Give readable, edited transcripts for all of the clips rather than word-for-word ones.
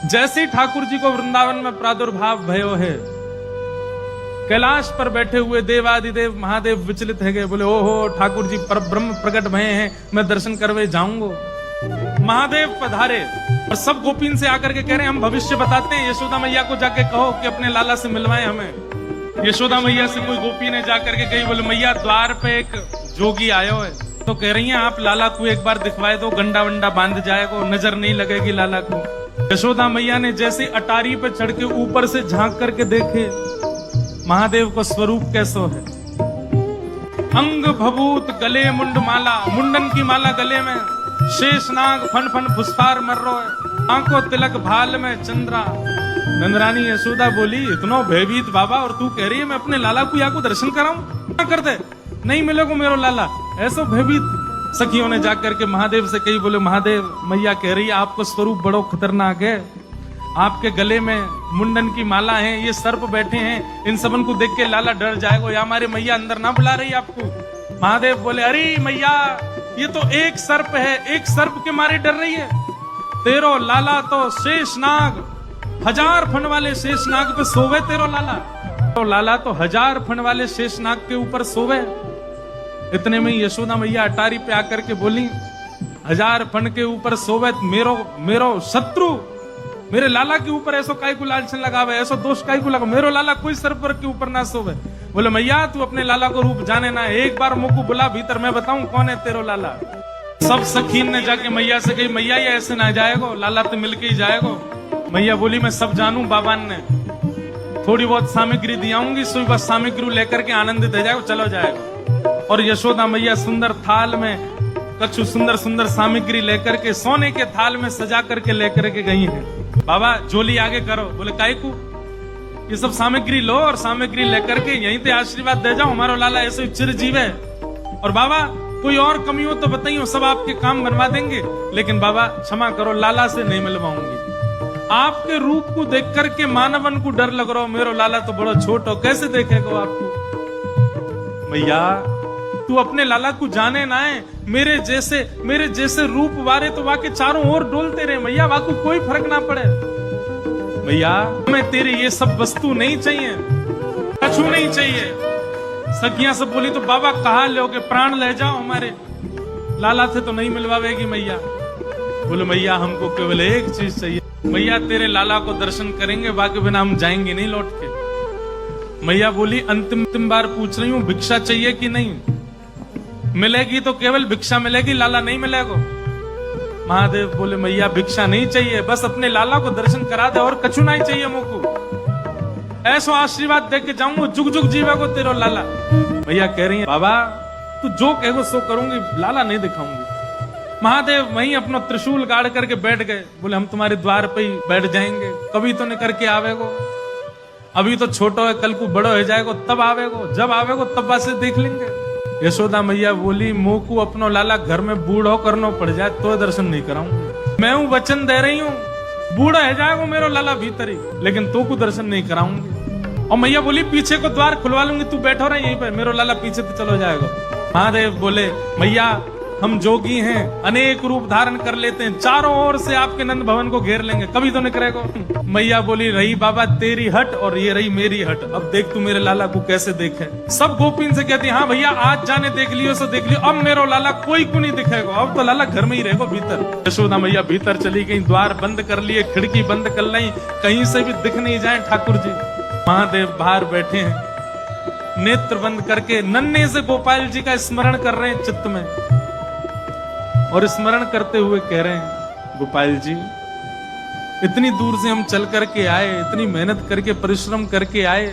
जैसे ही ठाकुर जी को वृंदावन में प्रादुर्भाव भयो है, कैलाश पर बैठे हुए देवादिदेव महादेव विचलित है गए, बोले ओहो ठाकुर जी पर ब्रह्म प्रकट भये हैं, मैं दर्शन करवे जाऊंगा। महादेव पधारे और सब गोपीन से आकर के कह रहे हैं हम भविष्य बताते हैं, यशोदा मैया को जाके कहो कि अपने लाला से मिलवाए हमें। यशोदा मैया से कोई गोपी ने जाकर के कही, बोले मैया द्वार पे एक जोगी आयो है, तो कह रही हैं आप लाला को एक बार दिखवाए दो, गंडा वंडा बांध जाएगा, नजर नहीं लगेगी लाला को। यशोदा मैया ने जैसे अटारी पे चढ़ के ऊपर से झांक करके देखे महादेव को स्वरूप कैसो है, अंग भभूत गले मुंड माला, मुंडन की माला गले में, शेष नाग फन फन फुसफार मर रो है, आंखों तिलक भाल में चंद्रा। नंदरानी यशोदा बोली इतना भयभीत बाबा, और तू कह रही है मैं अपने लाला को या को दर्शन कराऊं, क्या कर दे, नहीं मिलेगा मेरो लाला, ऐसा भयभीत। सखियों ने जाकर के महादेव से कही, बोले महादेव मैया कह रही है आपको स्वरूप बड़ो खतरनाक है, आपके गले में मुंडन की माला है, ये सर्प बैठे हैं, इन सबन को देख के लाला डर जाएगा, या हमारे मैया अंदर ना बुला रही आपको। महादेव बोले अरे मैया ये तो एक सर्प है, एक सर्प के मारे डर रही है, तेरो लाला तो शेष नाग, 1000 फन वाले शेष नाग पे सोवे तेरो लाला, तो लाला तो 1000 फन वाले शेष नाग के ऊपर सोवे। इतने में यशोदा मैया अटारी पे आकर के बोली 1000 फन के ऊपर सोवे मेरो शत्रु, मेरे लाला के ऊपर ऐसो काय को लालचन लगावे, ऐसो दोष काय को लगा, मेरो लाला कोई सर्प के ऊपर ना सोवे। बोले मैया तू अपने लाला को रूप जाने ना, एक बार मुझको बुला भीतर, मैं बताऊं कौन है तेरो लाला। सब सखीन ने जाके मैया से कही मैया ये ऐसे ना जाएगो, लाला तो मिलके ही जाएगो। मैया बोली मैं सब जानू, बाबा ने थोड़ी बहुत सामग्री दियाऊंगी, सुई बस सामग्री लेकर के आनंदित हो जाएगा, चलो जाएगा। और यशोदा मैया सुंदर थाल में कछु सुंदर सुंदर सामग्री लेकर के सोने के थाल में सजा करके लेकर के गई है। बाबा झोली आगे करो, बोले काय को, ये सब सामग्री लो और सामग्री लेकर के यहीं पे आशीर्वाद दे जाओ, हमारा लाला ऐसे चिरजीव है। और बाबा कोई और कमी हो तो बताइए, सब आपके काम बनवा देंगे, लेकिन बाबा क्षमा करो लाला से नहीं मिलवाऊंगी। आपके रूप को देख करके मानवन को डर लग रहा हो, मेरो लाला तो बड़ा छोट हो, कैसे देखेगा आपको। मैया तू अपने लाला को जाने ना है, मेरे जैसे रूप वारे तो वाके चारों ओर डोलते रहे मैया, वाको कोई फर्क ना पड़े। मैया हमें तेरी ये सब वस्तु नहीं चाहिए, कछु नहीं चाहिए। सखियां सब बोली तो बाबा कहा लोगे, प्राण ले जाओ, हमारे लाला थे तो नहीं मिलवावेगी मैया। बोले मैया हमको केवल एक चीज चाहिए, मैया तेरे लाला को दर्शन करेंगे, बाकी बिना हम जाएंगे नहीं लौट के। मैया बोली अंतिम बार पूछ रही हूँ भिक्षा चाहिए कि नहीं, मिलेगी तो केवल भिक्षा मिलेगी, लाला नहीं मिलेगा। महादेव बोले मैया भिक्षा नहीं चाहिए, बस अपने लाला को दर्शन करा दे और कछु नहीं चाहिए मुझको, ऐसा आशीर्वाद दे के जाऊंगा, जुग जुग जीवा को तेरो लाला। मैया कह रही है बाबा तू जो कहेगो सो करूंगी, लाला नहीं दिखाऊंगी। महादेव वहीं अपना त्रिशूल गाड़ करके बैठ गए, बोले हम तुम्हारे द्वार पे ही बैठ जाएंगे, कभी तो नहीं करके आवेगो, अभी तो छोटो है, कल को बड़ो हो जाएगो तब आवेगो, जब आवेगो तब वासे देख लेंगे। यशोदा मैया बोली मुंह को अपनो लाला घर में बूढ़ो करना पड़ जाए तो दर्शन नहीं कराऊंगी, मैं हूं वचन दे रही हूँ, बूढ़ा है जाएगा मेरो लाला भीतर ही, लेकिन तो को दर्शन नहीं कराऊंगी। और मैया बोली पीछे को द्वार खुलवा लूंगी, तू बैठो रहे यहीं पर, मेरो लाला पीछे तो चलो जाएगा। महादेव बोले मैया हम जोगी हैं, अनेक रूप धारण कर लेते हैं, चारों ओर से आपके नंद भवन को घेर लेंगे, कभी तो नहीं करेगा। मैया बोली रही बाबा तेरी हट और ये रही मेरी हट, अब देख तू मेरे लाला को कैसे देखे। सब गोपीन से कहती हाँ भैया आज जाने देख लियो सो देख लियो, अब मेरो लाला कोई को नहीं दिखेगा, अब तो लाला घर में ही रहेगा भीतर। यशोदा मैया भीतर चली गई, द्वार बंद कर लिए, खिड़की बंद कर ली, कहीं से भी दिख नहीं जाए ठाकुर जी। महादेव बाहर बैठे हैं, नेत्र बंद करके नन्हे से गोपाल जी का स्मरण कर रहे हैं चित्त में, और स्मरण करते हुए कह रहे हैं गोपाल जी इतनी दूर से हम चल करके आए, इतनी मेहनत करके परिश्रम करके आए,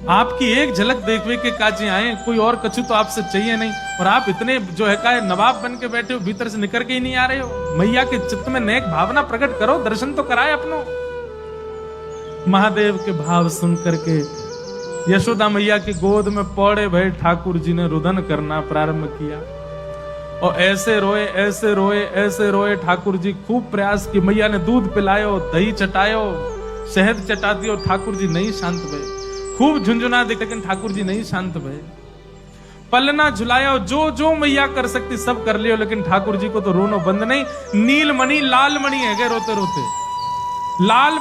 आपकी एक झलक देखने के काजे आए, कोई और कछु तो आपसे चाहिए नहीं, और आप इतने जो है का नवाब बन के बैठे हो, भीतर से निकल के ही नहीं आ रहे हो। मैया के चित्त में नेक भावना प्रकट करो, दर्शन तो कराए अपनो। महादेव के भाव सुन करके यशोदा मैया की गोद में पौड़े भय ठाकुर जी ने रुदन करना प्रारंभ किया, और ऐसे रोए ऐसे रोए ऐसे रोए। ठाकुर जी खूब प्रयास की, मैया ने दूध पिलायो, दही चटायो, शहद चटा दियो, ठाकुर जी नहीं शांत भये। खूब झुंझुना दे, लेकिन ठाकुर जी नहीं शांत भये। पलना झुलायो, जो जो मैया कर सकती सब कर लियो, लेकिन ठाकुर जी को तो रोनो बंद नहीं। नीलमणि लालमणि है गए रोते रोते, लाल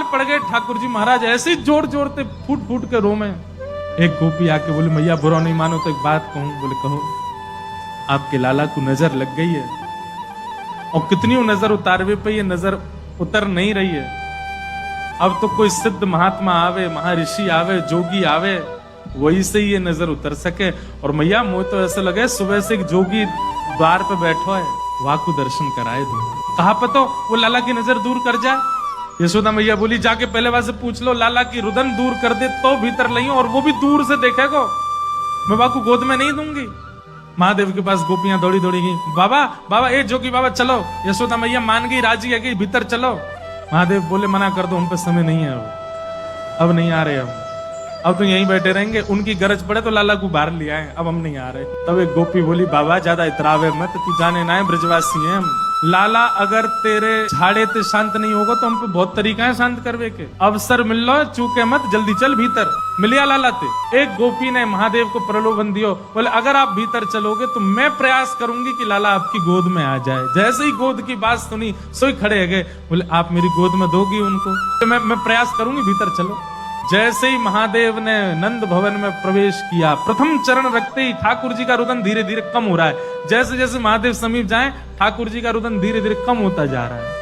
पड़ गए ठाकुर जी महाराज, ऐसे जोर जोरते फूट फूट के रो में। एक गोपी आके बोले मैया बुरा नहीं मानो तो एक बात कहूं। बोले कहो। आपके लाला को नजर लग गई है, और कितनी नजर उतारवे पे ये नजर उतर नहीं रही है। अब तो कोई सिद्ध महात्मा आवे, महर्षि आवे, जोगी आवे, वही से ये नजर उतर सके। और मैया मुझे तो ऐसा लगे सुबह से एक जोगी द्वार पे बैठो है, वहां को दर्शन कराए दो। कहा पतो वो लाला की नजर दूर कर जाए। यशोदा मैया बोली जाके पहले वहां से पूछ लो, लाला की रुदन दूर कर दे तो भीतर लइयो, और वो भी दूर से देखेगो, मैं बाबा को गोद में नहीं दूंगी। महादेव के पास गोपियां दौड़ी दौड़ी गई, बाबा बाबा ए जोगी बाबा चलो। यशोदा मैया मान गई, राजी है गई, भीतर चलो। महादेव बोले मना कर दो, हम पे समय नहीं है, अब नहीं आ रहे हम, अब तो यहीं बैठे रहेंगे, उनकी गरज पड़े तो लाला को बाहर ले आए, अब हम नहीं आ रहे। तब एक गोपी बोली बाबा ज्यादा इतरावे मत, तू जाने ना है ब्रजवासी हैं हम, लाला अगर तेरे झाड़े ते शांत नहीं होगा तो हम पे बहुत तरीका है शांत करवे के, अवसर मिल लो चूके मत, जल्दी चल भीतर। मिलिया लाला ते। एक गोपी ने महादेव को प्रलोभन दियो, बोले अगर आप भीतर चलोगे तो मैं प्रयास करूंगी कि लाला आपकी गोद में आ जाए। जैसे ही गोद की बात सुनी सोई खड़े है गए, बोले आप मेरी गोद में दोगी उनको? तो मैं प्रयास करूंगी, भीतर चलो। जैसे ही महादेव ने नंद भवन में प्रवेश किया, प्रथम चरण रखते ही ठाकुर जी का रुदन धीरे धीरे कम हो रहा है। जैसे जैसे महादेव समीप जाए ठाकुर जी का रुदन धीरे धीरे कम होता जा रहा है।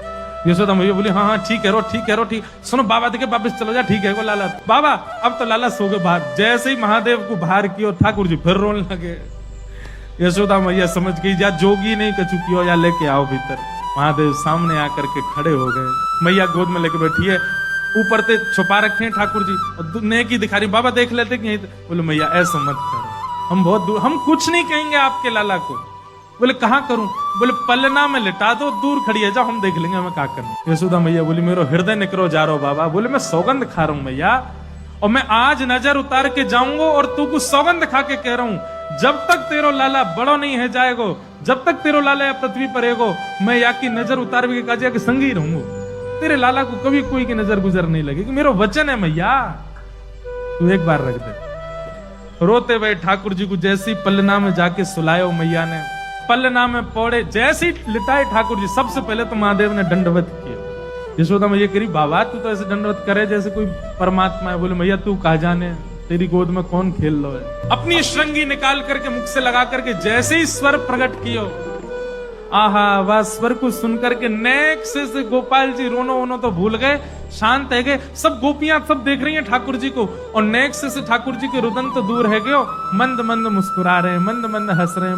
यशोदा मैया बोली हाँ हाँ ठीक है रो, ठीक है रो, ठीक। सुनो बाबा देखे वापस चलो जा, ठीक है वो लाला बाबा अब तो लाला सो गए बाहर। जैसे ही महादेव को बाहर किया ठाकुर जी फिर रोने लगे। यशोदा मैया समझ गई या जोगी नहीं कछु कियो या लेके आओ भीतर। महादेव सामने आकर के खड़े हो गए, मैया गोद में लेके बैठी है, ऊपर से छुपा रखे हैं ठाकुर जी, और नेकी दिखा रही, बाबा देख लेते कि बोले मैया ऐसा मत करो, हम बहुत दूर, हम कुछ नहीं कहेंगे आपके लाला को। बोले कहाँ करूं? बोले पलना में लिटा दो, दूर खड़ी है, जाओ हम देख लेंगे हमें क्या करना। यशोदा मैया बोली मेरा हृदय निकरो जा रहा बाबा। बोले मैं सौगंध खा रहा हूं मैया, और मैं आज नजर उतार के जाऊंगा, और तू कुछ सौगंध खा के कह रहा हूं जब तक तेरो लाला बड़ो नहीं है जाएगो, जब तक तेरो लाला पृथ्वी पर रहेगो, मैं या की नजर उतार के काजिया के संगी रहूंगा, तेरे लाला को कभी कोई की नजर गुजर नहीं लगेगी, मेरा वचन है मैया, तू एक बार रख दे। रोते हुए ठाकुर जी को जैसी पलना में जाके सुलायो मैया ने, पलना में पौड़े जैसी लिटाए ठाकुर जी, सबसे पहले तो महादेव ने दंडवत किया। यशोदा मैया कह रही बाबा तू तो ऐसे दंडवत करे जैसे कोई परमात्मा है। बोले मैया तू कहा जाने, तेरी गोद में कौन खेल लो है। अपनी श्रृंगी निकाल करके मुख से लगा करके जैसे ही स्वर प्रकट कियो, आहा वह स्वर को सुनकर के नेक से गोपाल जी रोनो वोनो तो भूल गए, शांत है गए। सब गोपियां सब देख रही हैं ठाकुर जी को, और नेक से ठाकुर जी के रुदन तो दूर है गयो, मंद मंद मुस्कुरा रहे हैं, मंद मंद हंस रहे हैं।